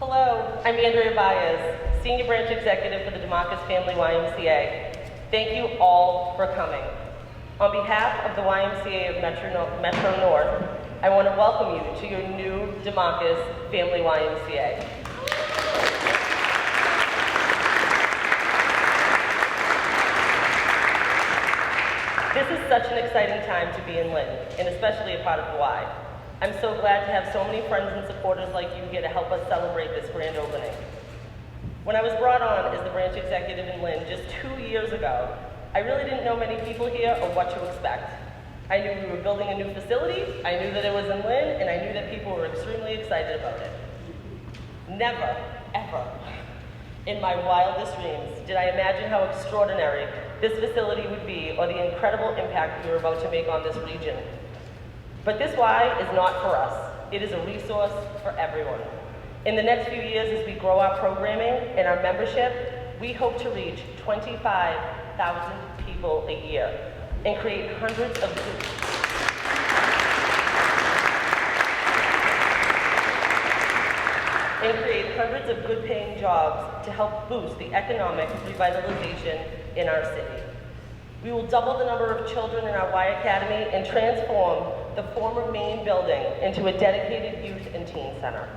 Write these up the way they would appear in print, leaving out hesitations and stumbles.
Hello, I'm Andrea Baez, Senior Branch Executive for the Demarcus Family YMCA. Thank you all for coming. On behalf of the YMCA of Metro North, I want to welcome you to your new Demarcus Family YMCA. This is such an exciting time to be in Lynn, and especially a part of the Y. I'm so glad to have so many friends and supporters like you here to help us celebrate this grand opening. When I was brought on as the branch executive in Lynn just 2 years ago, I really didn't know many people here or what to expect. I knew we were building a new facility, I knew that it was in Lynn, and I knew that people were extremely excited about it. Never, ever, in my wildest dreams did I imagine how extraordinary this facility would be or the incredible impact we were about to make on this region. But this Y is not for us. It is a resource for everyone. In the next few years, as we grow our programming and our membership, we hope to reach 25,000 people a year and create hundreds of good-paying jobs to help boost the economic revitalization in our city. We will double the number of children in our Y Academy and transform the former main building into a dedicated youth and teen center.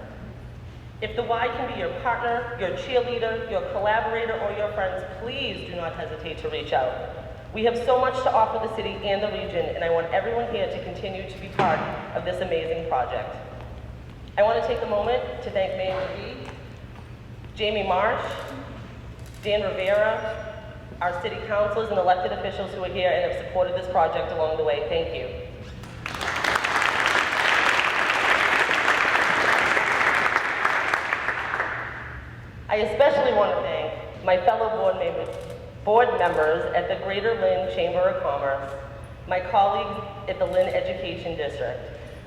If the Y can be your partner, your cheerleader, your collaborator, or your friends, please do not hesitate to reach out. We have so much to offer the city and the region, and I want everyone here to continue to be part of this amazing project. I want to take a moment to thank Mayor McGee, Jamie Marsh, Dan Rivera, our city councilors and elected officials who are here and have supported this project along the way. Thank you. I especially want to thank my fellow board members at the Greater Lynn Chamber of Commerce, my colleagues at the Lynn Education District.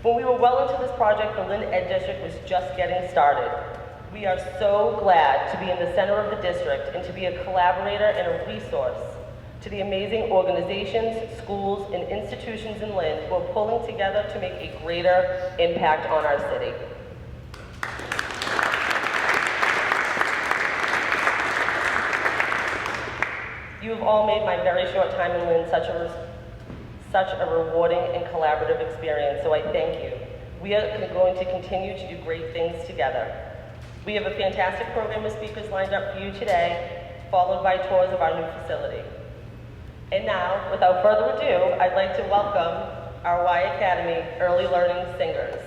When we were well into this project, the Lynn Ed District was just getting started. We are so glad to be in the center of the district and to be a collaborator and a resource to the amazing organizations, schools, and institutions in Lynn who are pulling together to make a greater impact on our city. You have all made my very short time in Lynn such a rewarding and collaborative experience, so I thank you. We are going to continue to do great things together. We have a fantastic program of speakers lined up for you today, followed by tours of our new facility. And now, without further ado, I'd like to welcome our Y Academy Early Learning Singers.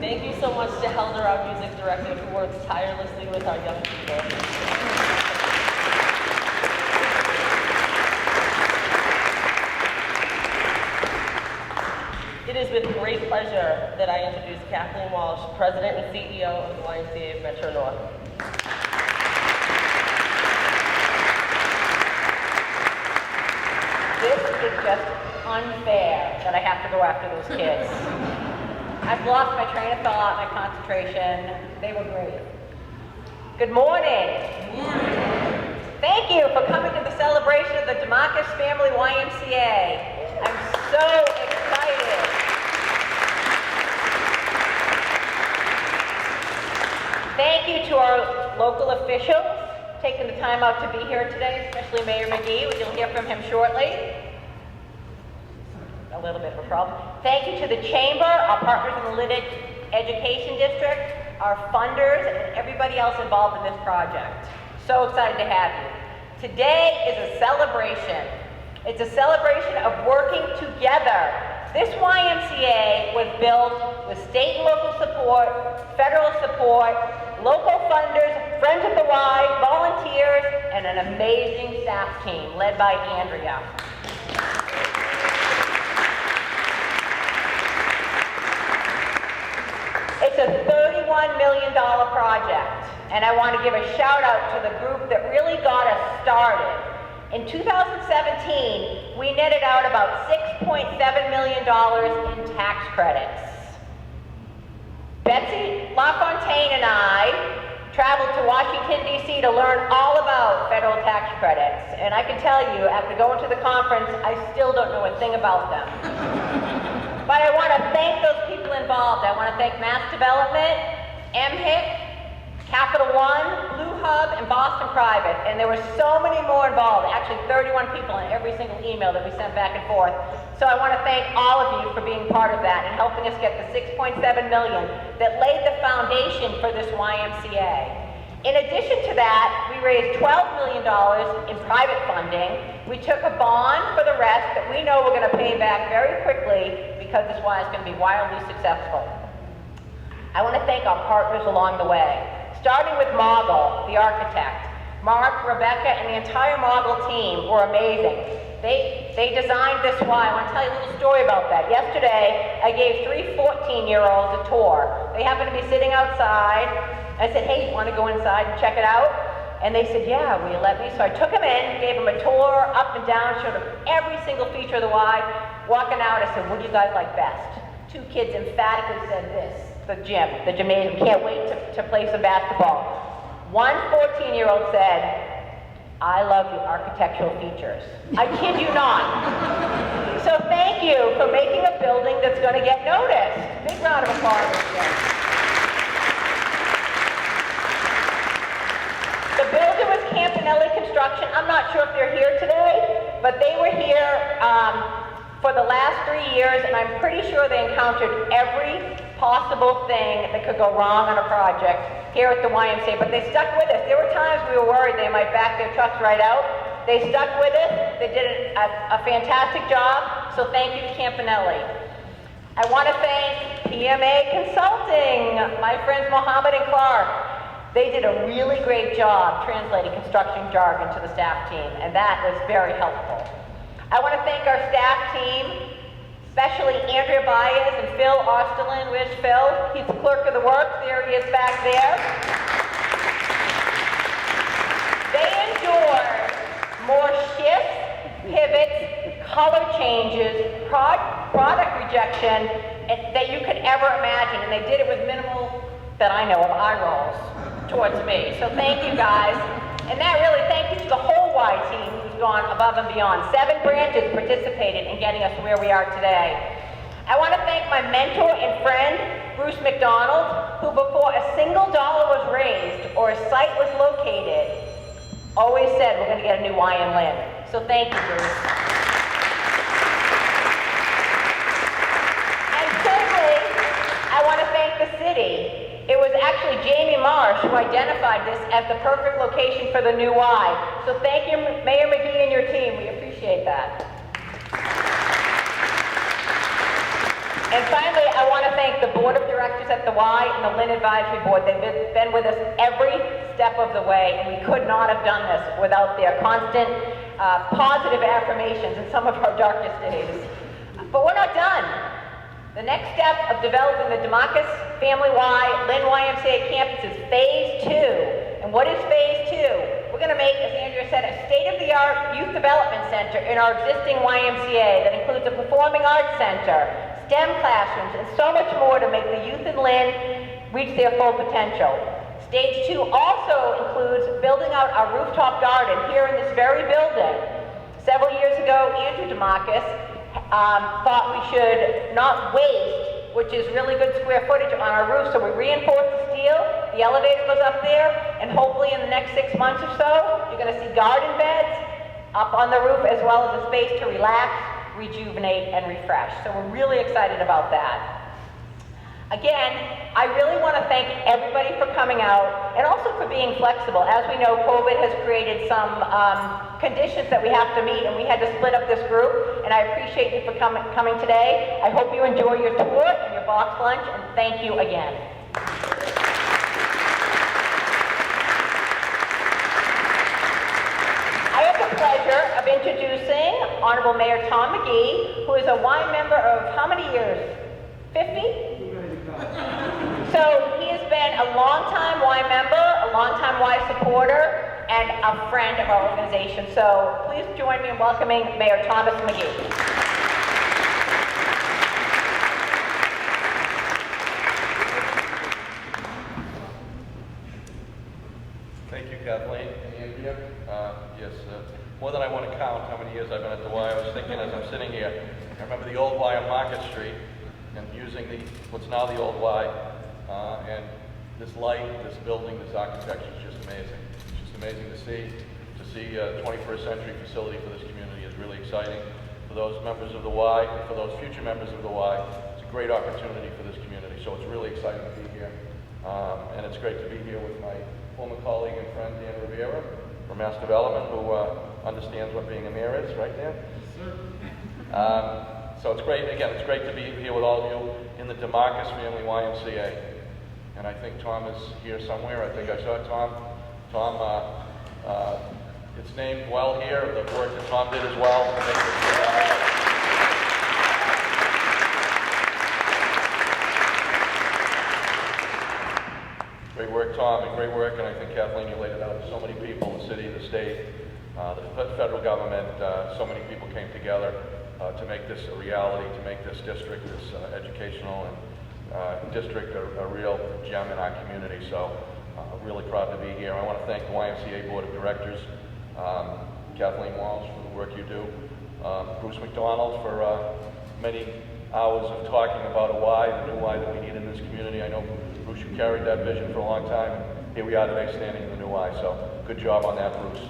Thank you so much to Helder, our music director, who works tirelessly with our young people. It is with great pleasure that I introduce Kathleen Walsh, President and CEO of the YMCA of Metro North. This is just unfair that I have to go after those kids. I've lost my train of thought, my concentration. They were great. Good morning. Good morning. Thank you for coming to the celebration of the Demarcus Family YMCA. I'm so excited. Thank you to our local officials taking the time out to be here today, especially Mayor McGee. You'll hear from him shortly. A little bit of a problem. Thank you to the Chamber, our partners in the Lynn Education District, our funders, and everybody else involved in this project. So excited to have you. Today is a celebration. It's a celebration of working together. This YMCA was built with state and local support, federal support, local funders, friends of the Y, volunteers, and an amazing staff team led by Andrea. It's a $31 million project, and I want to give a shout out to the group that really got us started. In 2017, we netted out about $6.7 million in tax credits. Betsy LaFontaine and I traveled to Washington, D.C. to learn all about federal tax credits, and I can tell you, after going to the conference, I still don't know a thing about them. But I want to thank those people involved. I want to thank MassDevelopment, MHIC, Capital One, Blue Hub, and Boston Private. And there were so many more involved, actually 31 people in every single email that we sent back and forth. So I want to thank all of you for being part of that and helping us get the $6.7 million that laid the foundation for this YMCA. In addition to that, we raised $12 million in private funding. We took a bond for the rest that we know we're going to pay back very quickly because this Y is going to be wildly successful. I want to thank our partners along the way, starting with Mogul, the architect. Mark, Rebecca, and the entire model team were amazing. They designed this Y. I want to tell you a little story about that. Yesterday, I gave 3 14-year-olds a tour. They happened to be sitting outside. I said, hey, you want to go inside and check it out? And they said, yeah, will you let me? So I took them in, gave them a tour up and down, showed them every single feature of the Y. Walking out, I said, what do you guys like best? 2 kids emphatically said this, the gymnasium, can't wait to play some basketball. One 14-year-old said, I love the architectural features. I kid you not. So thank you for making a building that's going to get noticed. Big round of applause. The builder was Campanelli Construction. I'm not sure if they're here today, but they were here for the last 3 years, and I'm pretty sure they encountered every possible thing that could go wrong on a project here at the YMCA, but they stuck with us. There were times we were worried they might back their trucks right out. They stuck with it. They did a fantastic job, so thank you to Campanelli. I want to thank PMA Consulting, my friends Mohammed and Clark. They did a really great job translating construction jargon to the staff team, and that was very helpful. I want to thank our staff team, especially Andrea Baez and Phil Osterlin. Where's Phil? He's the clerk of the works. There he is back there. They endured more shifts, pivots, color changes, product rejection that you could ever imagine, and they did it with minimal, that I know of, eye rolls towards me. So thank you guys. And that really, thank you to the whole Y team who's gone above and beyond. 7 branches participated in getting us where we are today. I want to thank my mentor and friend, Bruce McDonald, who before a single dollar was raised or a site was located, always said we're going to get a new Y in Lynn. So thank you, Bruce. And thirdly, I want to thank the city. It was actually Jamie Marsh who identified this as the perfect location for the new Y. So thank you, Mayor McGee and your team. We appreciate that. And finally, I want to thank the board of directors at the Y and the Lynn Advisory Board. They've been with us every step of the way, and we could not have done this without their constant positive affirmations in some of our darkest days. But we're not done. The next step of developing the Demarcus Family Y Lynn YMCA campus is phase 2. And what is phase 2? We're going to make, as Andrea said, a state-of-the-art youth development center in our existing YMCA that includes a performing arts center, STEM classrooms, and so much more to make the youth in Lynn reach their full potential. Stage 2 also includes building out our rooftop garden here in this very building. Several years ago, Andrew Demarcus thought we should not waste, which is really good square footage on our roof, so we reinforced the steel, the elevator goes up there, and hopefully in the next 6 months or so, you're going to see garden beds up on the roof as well as a space to relax, rejuvenate, and refresh. So we're really excited about that. Again, I really want to thank everybody for coming out and also for being flexible. As we know, COVID has created some conditions that we have to meet, and we had to split up this group, and I appreciate you for coming today. I hope you enjoy your tour and your box lunch, and thank you again. I have the pleasure of introducing Honorable Mayor Tom McGee, who is a Y member of how many years? 50? So he has been a longtime Y member, a longtime Y supporter, and a friend of our organization. So please join me in welcoming Mayor Thomas McGee. Thank you, Kathleen and Andrea. Yes, more than I want to count how many years I've been at the Y. I was thinking as I'm sitting here, I remember the old Y on Market Street and using what's now the old Y. And this light, this building, this architecture is just amazing. It's just amazing to see a 21st century facility for this community is really exciting. For those members of the Y, and for those future members of the Y, it's a great opportunity for this community. So it's really exciting to be here. And it's great to be here with my former colleague and friend, Dan Rivera, from MassDevelopment, who understands what being a mayor is, right, Dan? Yes, sir. So it's great, again, it's great to be here with all of you in the Demarcus Family YMCA. And I think Tom is here somewhere. I think I saw Tom. Tom It's named well here, the work that Tom did as well to make this Great work, Tom, and great work, and I think, Kathleen, you laid it out. So many people, the city, the state, the federal government, so many people came together to make this a reality, to make this district, this educational and district a real gem in our community. So really proud to be here. I want to thank the YMCA Board of Directors, Kathleen Walsh for the work you do, Bruce McDonald for many hours of talking about a why, the new why that we need in this community. I know Bruce, you carried that vision for a long time, and here we are today standing in the new why. So good job on that, Bruce.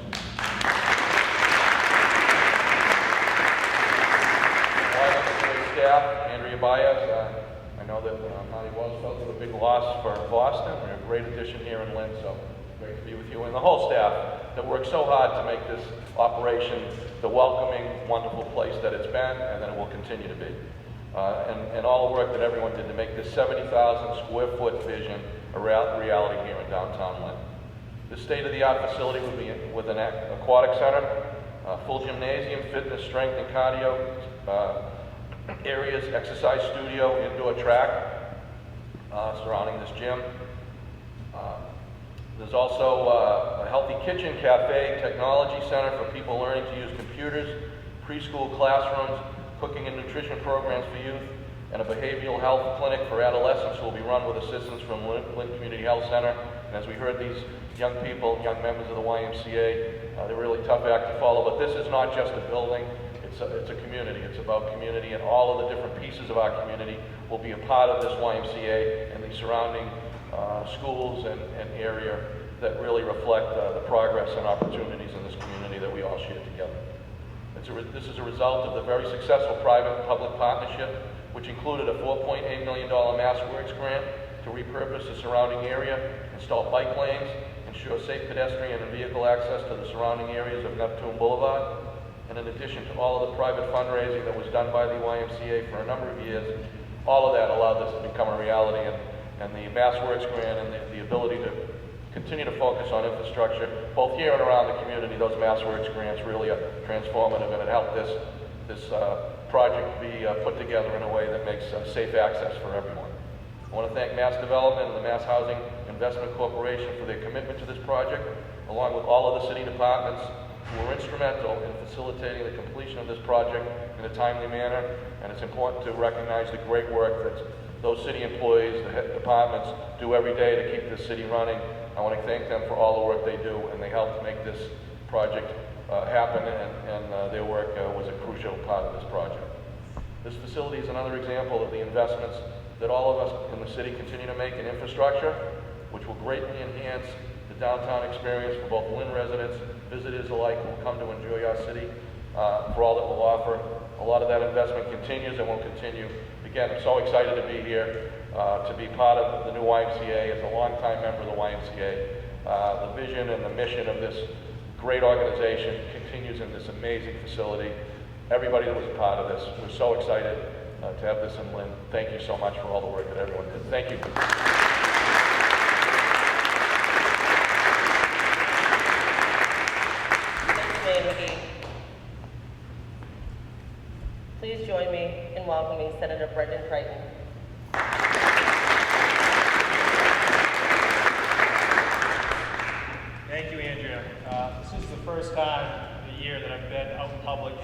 Staff, Andrea Baez, I know that Monty Walsh felt a big loss for Boston. We're a great addition here in Lynn, so great to be with you. And the whole staff that worked so hard to make this operation the welcoming, wonderful place that it's been, and that it will continue to be. And all the work that everyone did to make this 70,000 square foot vision a reality here in downtown Lynn. This state-of-the-art facility will be with an aquatic center, full gymnasium, fitness, strength, and cardio areas, exercise studio, indoor track surrounding this gym. There's also a healthy kitchen, cafe, technology center for people learning to use computers, preschool classrooms, cooking and nutrition programs for youth, and a behavioral health clinic for adolescents who will be run with assistance from Lynn Community Health Center. And as we heard, these young people, young members of the YMCA, they're a really tough act to follow, but this is not just a building, it's a community. It's about community, and all of the different pieces of our community will be a part of this YMCA and the surrounding schools and area that really reflect the progress and opportunities in this community that we all share together. This is a result of the very successful private-public partnership, which included a $4.8 million MassWorks grant to repurpose the surrounding area, install bike lanes, ensure safe pedestrian and vehicle access to the surrounding areas of Neptune Blvd. And in addition to all of the private fundraising that was done by the YMCA for a number of years, all of that allowed this to become a reality. And the MassWorks grant and the ability to continue to focus on infrastructure, both here and around the community, those MassWorks grants really are transformative, and it helped this project be put together in a way that makes safe access for everyone. I want to thank MassDevelopment and the Mass Housing Investment Corporation for their commitment to this project, along with all of the city departments who were instrumental in facilitating the completion of this project in a timely manner. And it's important to recognize the great work that those city employees, the head departments, do every day to keep this city running. I want to thank them for all the work they do, and they helped make this project happen, and their work was a crucial part of this project. This facility is another example of the investments that all of us in the city continue to make in infrastructure, which will greatly enhance the downtown experience for both Lynn residents, visitors alike who will come to enjoy our city, for all that we'll offer. A lot of that investment continues and will continue. Again, I'm so excited to be here, to be part of the new YMCA as a longtime member of the YMCA. The vision and the mission of this great organization continues in this amazing facility. Everybody that was a part of this, we're so excited to have this in Lynn. Thank you so much for all the work that everyone did. Thank you. McGee. Please join me in welcoming Senator Crighton. Thank you, Andrea. This is the first time in the year that I've been out in public,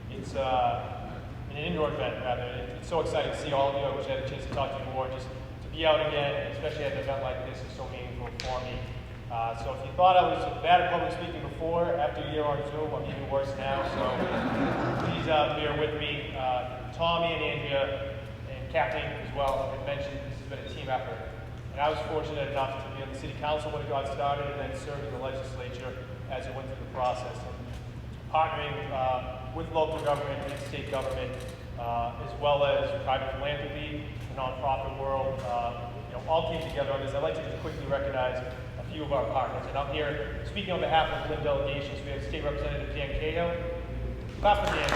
and it's in an indoor event, rather. It's so exciting to see all of you. I wish I had a chance to talk to you more. Just to be out again, especially at an event like this, is so meaningful for me. So if you thought I was bad at public speaking before, after a year on Zoom, I'm even worse now. So please bear with me. Tommy and Andrea and Kathleen as well have mentioned this has been a team effort. And I was fortunate enough to be on the city council when it got started, and then serve in the legislature as it went through the process. And partnering with local government and state government, as well as private philanthropy, the nonprofit world, all came together on this. I'd like to just quickly recognize a few of our partners. And I'm here speaking on behalf of the Lynn delegations. We have State Representative Dan Cahill. Clap for Dan.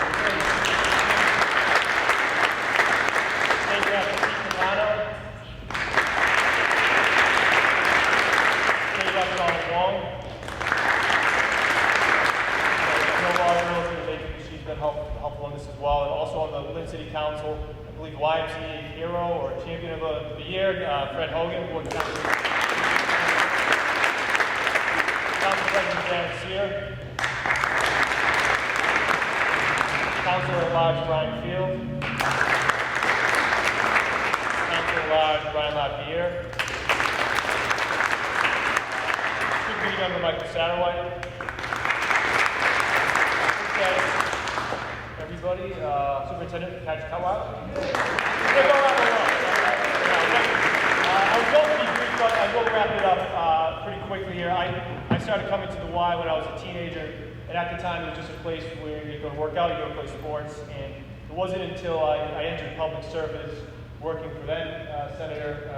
State Rep. Pete Milano. State Rep. Donald Wong. helpful in this as well. And also on the Lynn City Council, I believe YMCA Hero or Champion of the Year, Fred Hogan, Board Council President Dan Sear, Councilor at Large Brian Field, Councilor at Large Brian LaPierre, School Committee Member Michael Saraway. Okay, everybody, Superintendent Patrick Cutwell. I will wrap it up pretty quickly here. I started coming to the Y when I was a teenager, and at the time it was just a place where you go to work out, you go to play sports, and it wasn't until I entered public service, working for then Senator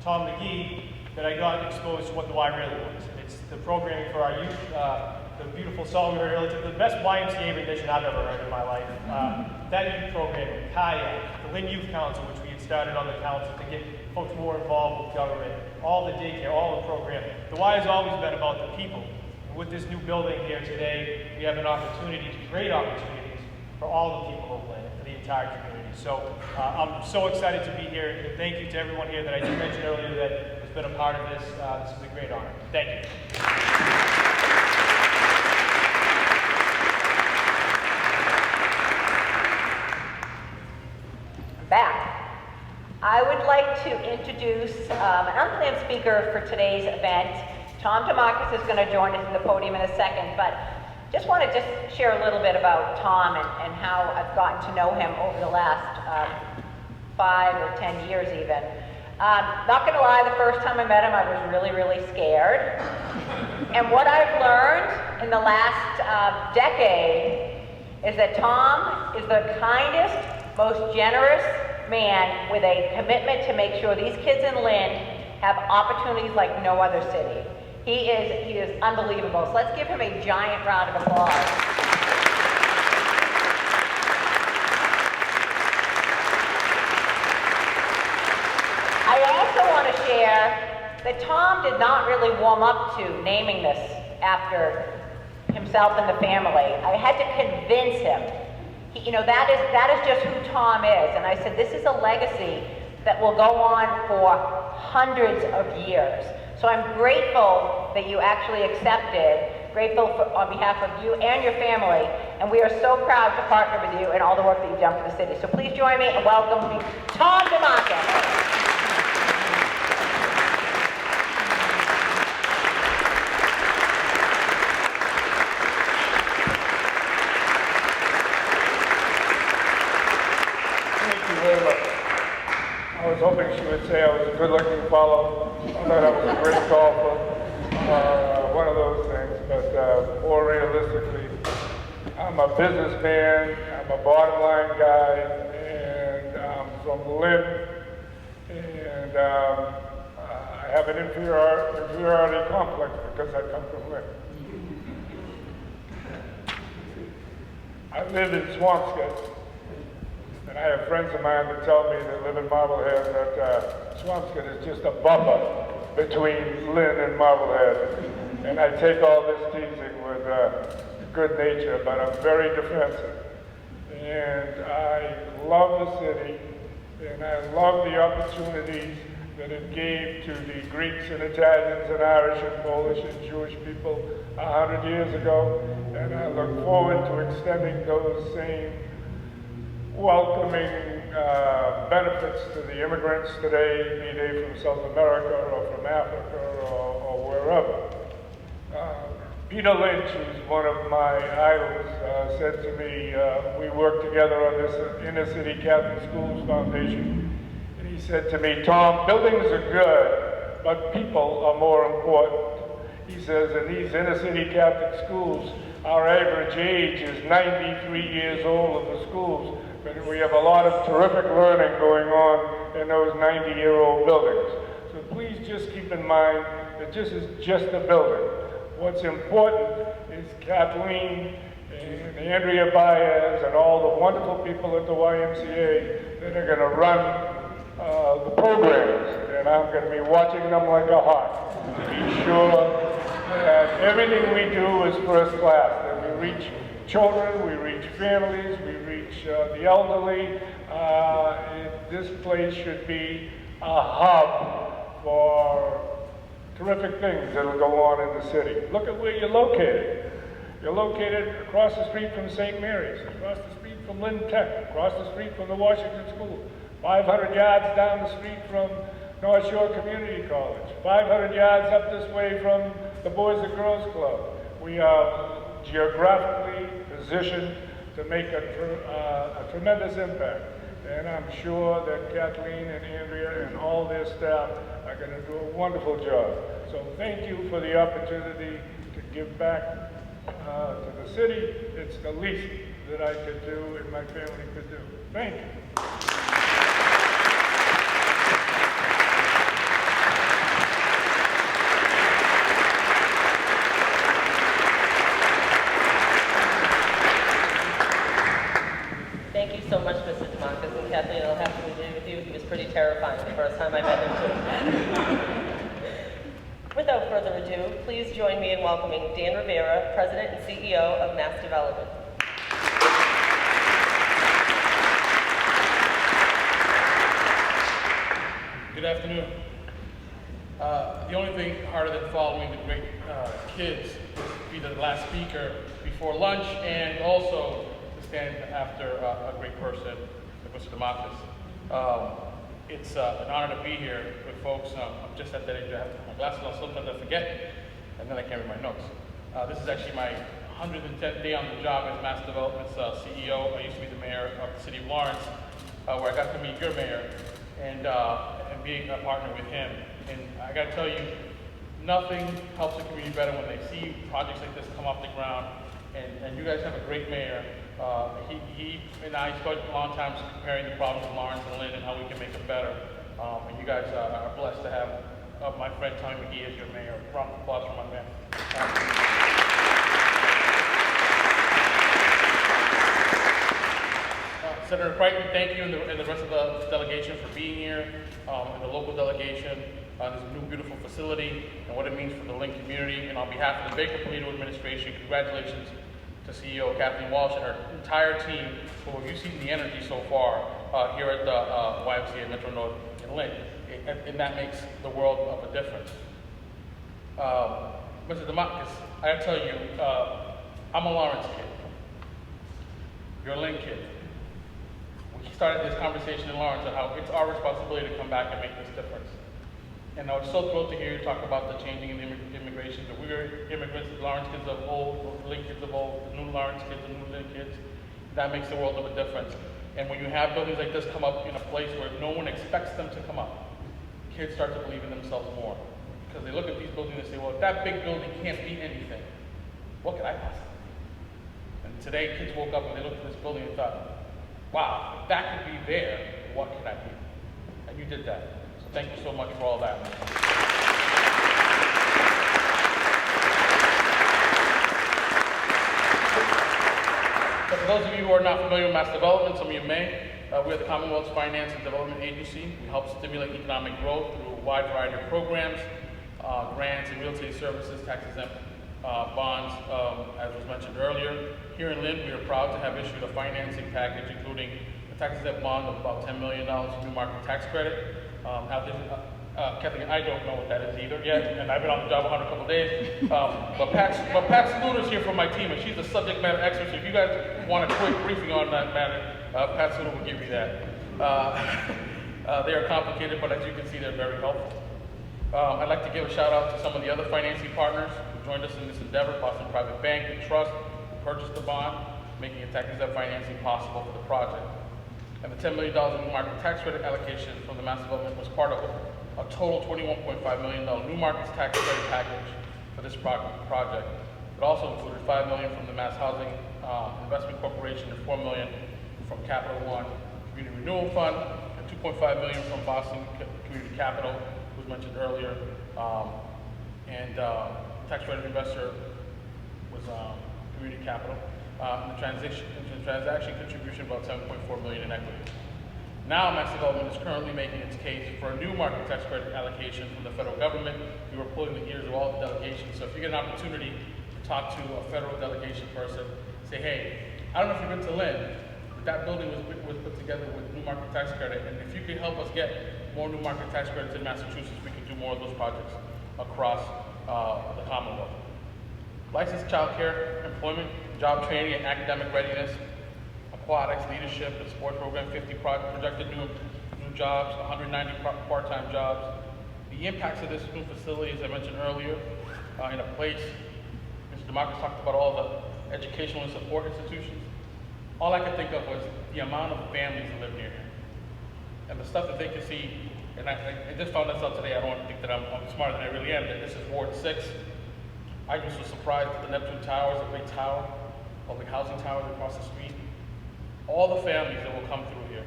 Tom McGee, that I got exposed to what the Y really was. It's the programming for our youth, the beautiful song we heard earlier, the best YMCA rendition I've ever heard in my life. That youth programming, kayak, the Lynn Youth Council, which we had started on the council to get folks more involved with government, all the daycare, all the program. The Y has always been about the people. And with this new building here today, we have an opportunity, great opportunities for all the people of Lynn, for the entire community. So I'm so excited to be here, and thank you to everyone here that I did mention earlier that has been a part of this. This is a great honor. Thank you. Back. I would like to introduce an unplanned speaker for today's event. Tom Demarcus is going to join us in the podium in a second, but just want to share a little bit about Tom and how I've gotten to know him over the last 5 or 10 years even. Not going to lie, the first time I met him, I was really, really scared. And what I've learned in the last decade is that Tom is the kindest, most generous man with a commitment to make sure these kids in Lynn have opportunities like no other city. He is unbelievable. So let's give him a giant round of applause. I also want to share that Tom did not really warm up to naming this after himself and the family. I had to convince him. That is just who Tom is. And I said, this is a legacy that will go on for hundreds of years. So I'm grateful that you actually accepted, grateful on behalf of you and your family, and we are so proud to partner with you in all the work that you've done for the city. So please join me in welcoming Tom Demarcus. I was hoping she would say I was a good-looking fellow, that I was a great golfer, one of those things. But more realistically, I'm a businessman, I'm a bottom-line guy, and I'm from Lynn, and I have an inferiority complex because I come from Lynn. I live in Swampscott. And I have friends of mine that tell me that live in Marblehead that Swampscott is just a buffer between Lynn and Marblehead. And I take all this teasing with good nature, but I'm very defensive. And I love the city, and I love the opportunities that it gave to the Greeks and Italians and Irish and Polish and Jewish people 100 years ago. And I look forward to extending those same welcoming benefits to the immigrants today, be they from South America or from Africa or wherever. Peter Lynch, who's one of my idols, said to me, we worked together on this Inner City Catholic Schools Foundation, and he said to me, Tom, buildings are good, but people are more important. He says, in these inner city Catholic schools, our average age is 93 years old of the schools. But we have a lot of terrific learning going on in those 90-year-old buildings. So please just keep in mind that this is just a building. What's important is Kathleen and Andrea Baez and all the wonderful people at the YMCA that are going to run the programs. And I'm going to be watching them like a hawk to be sure that everything we do is first class, that we reach children, we reach families, we reach the elderly. This place should be a hub for terrific things that'll go on in the city. Look at where you're located. You're located across the street from St. Mary's, across the street from Lynn Tech, across the street from the Washington School, 500 yards down the street from North Shore Community College, 500 yards up this way from the Boys and Girls Club. We are geographically positioned to make a tremendous impact. And I'm sure that Kathleen and Andrea and all their staff are going to do a wonderful job. So thank you for the opportunity to give back to the city. It's the least that I could do and my family could do. Thank you. Thank you so much, Mr. Demarcus, and Kathleen, I'll have to agree with you. He was pretty terrifying the first time I met him, too. Without further ado, please join me in welcoming Dan Rivera, President and CEO of MassDevelopment. Good afternoon. The only thing harder than following the great kids is to be the last speaker before lunch and also to stand after a great person like Mr. Demarcus. It's an honor to be here with folks. I'm just at that age I have to put my glasses on. Sometimes I forget, and then I can't read my notes. This is actually my 110th day on the job as MassDevelopment's CEO. I used to be the mayor of the city of Lawrence, where I got to meet your mayor and being a partner with him. And I got to tell you, nothing helps the community better when they see projects like this come off the ground. And you guys have a great mayor. He and I spent a long time comparing the problems of Lawrence and Lynn and how we can make them better. And you guys are blessed to have my friend Tommy McGee as your mayor. Round of applause for my man. Senator Crighton, thank you and the rest of the delegation for being here, and the local delegation. This is a new beautiful facility and what it means for the Lynn community. And on behalf of the Baker-Polito administration, congratulations to CEO Kathleen Walsh and her entire team for what you've seen the energy so far here at the YMCA Metro North in Lynn. And that makes the world of a difference. Mr. Demarcus, I gotta tell you, I'm a Lawrence kid. You're a Lynn kid. We started this conversation in Lawrence on how it's our responsibility to come back and make this difference. And I was so thrilled to hear you talk about the changing in immigration. That we were immigrants, the Lawrence kids of old, the Lynn kids of old, the new Lawrence kids, the new Lynn kids. That makes the world of a difference. And when you have buildings like this come up in a place where no one expects them to come up, kids start to believe in themselves more. Because they look at these buildings and say, well, if that big building can't be anything, what could I possibly be? And today, kids woke up and they looked at this building and thought, wow, if that could be there, what could I be? And you did that. So thank you so much for all that. So for those of you who are not familiar with MassDevelopment, some of you may, we're the Commonwealth's Finance and Development Agency. We help stimulate economic growth through a wide variety of programs, grants and real estate services, tax-exempt bonds, as was mentioned earlier. Here in Lynn, we are proud to have issued a financing package, including a tax-exempt bond of about $10 million in new market tax credit. Kathleen, I don't know what that is either yet, and I've been on the job a couple days. But Pat Sluter's here from my team, and she's the subject matter expert. So if you guys want a quick briefing on that matter, Pat Sluter will give you that. They are complicated, but as you can see, they're very helpful. I'd like to give a shout out to some of the other financing partners who joined us in this endeavor: Boston Private Bank and Trust, who purchased the bond, making a tax-exempt financing possible for the project. And the $10 million in market tax credit allocation from the MassDevelopment was part of a total $21.5 million new markets tax credit package for this project. It also included $5 million from the Mass Housing Investment Corporation and $4 million from Capital One Community Renewal Fund, and $2.5 million from Boston Community Capital, who was mentioned earlier. Tax credit investor was Community Capital. The transaction contribution about $7.4 million in equity. Now, MassDevelopment is currently making its case for a new market tax credit allocation from the federal government. We were pulling the ears of all the delegations. So if you get an opportunity to talk to a federal delegation person, say, hey, I don't know if you've been to Lynn, but that building was put together with new market tax credit, and if you could help us get more new market tax credits in Massachusetts, we could do more of those projects across the Commonwealth. Licensed childcare, employment, job training, and academic readiness, aquatics, leadership, and sports program, 50 projected new jobs, 190 part-time jobs. The impacts of this new facility, as I mentioned earlier, in a place, Mr. Demarcus talked about all the educational and support institutions. All I could think of was the amount of families that live near here. And the stuff that they could see, and I just found this out today, I don't want to think that I'm smarter than I really am, that this is Ward 6. I just was surprised at the Neptune Towers, the big tower, public housing towers across the street. All the families that will come through here.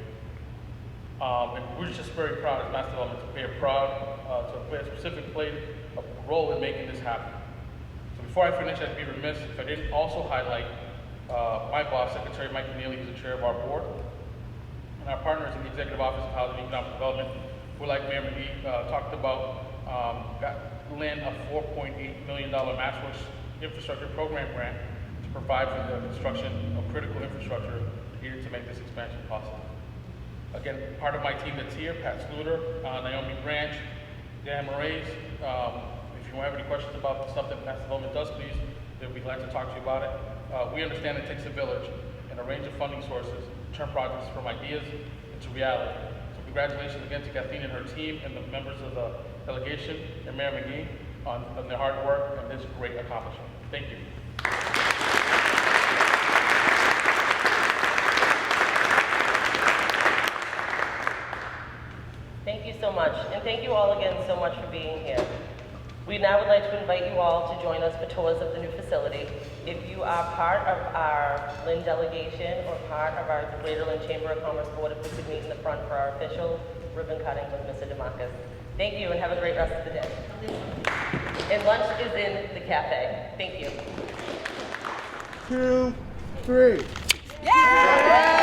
And we're just very proud as MassDevelopment to play a specific role in making this happen. So before I finish, I'd be remiss if I didn't also highlight my boss, Secretary Mcneill, who's the chair of our board, and our partners in the Executive Office of Housing and Economic Development, who, like Mayor McGee talked about, got Lynn a $4.8 million MassWorks infrastructure program grant to provide for the construction of critical infrastructure needed to make this expansion possible. Again, part of my team that's here, Pat Sluter, Naomi Branch, Dan Moraes. If you have any questions about the stuff that MassDevelopment does, please, they'll be glad to talk to you about it. We understand it takes a village and a range of funding sources to turn projects from ideas into reality. So congratulations again to Kathleen and her team and the members of the delegation and Mayor McGee on their hard work and this great accomplishment. Thank you. Thank you so much, and thank you all again so much for being here. We now would like to invite you all to join us for tours of the new facility. If you are part of our Lynn delegation or part of our Greater Lynn Chamber of Commerce Board, if we could meet in the front for our official ribbon cutting with Mr. Demarcus. Thank you and have a great rest of the day. And lunch is in the cafe. Thank you. 2, 3. Yeah!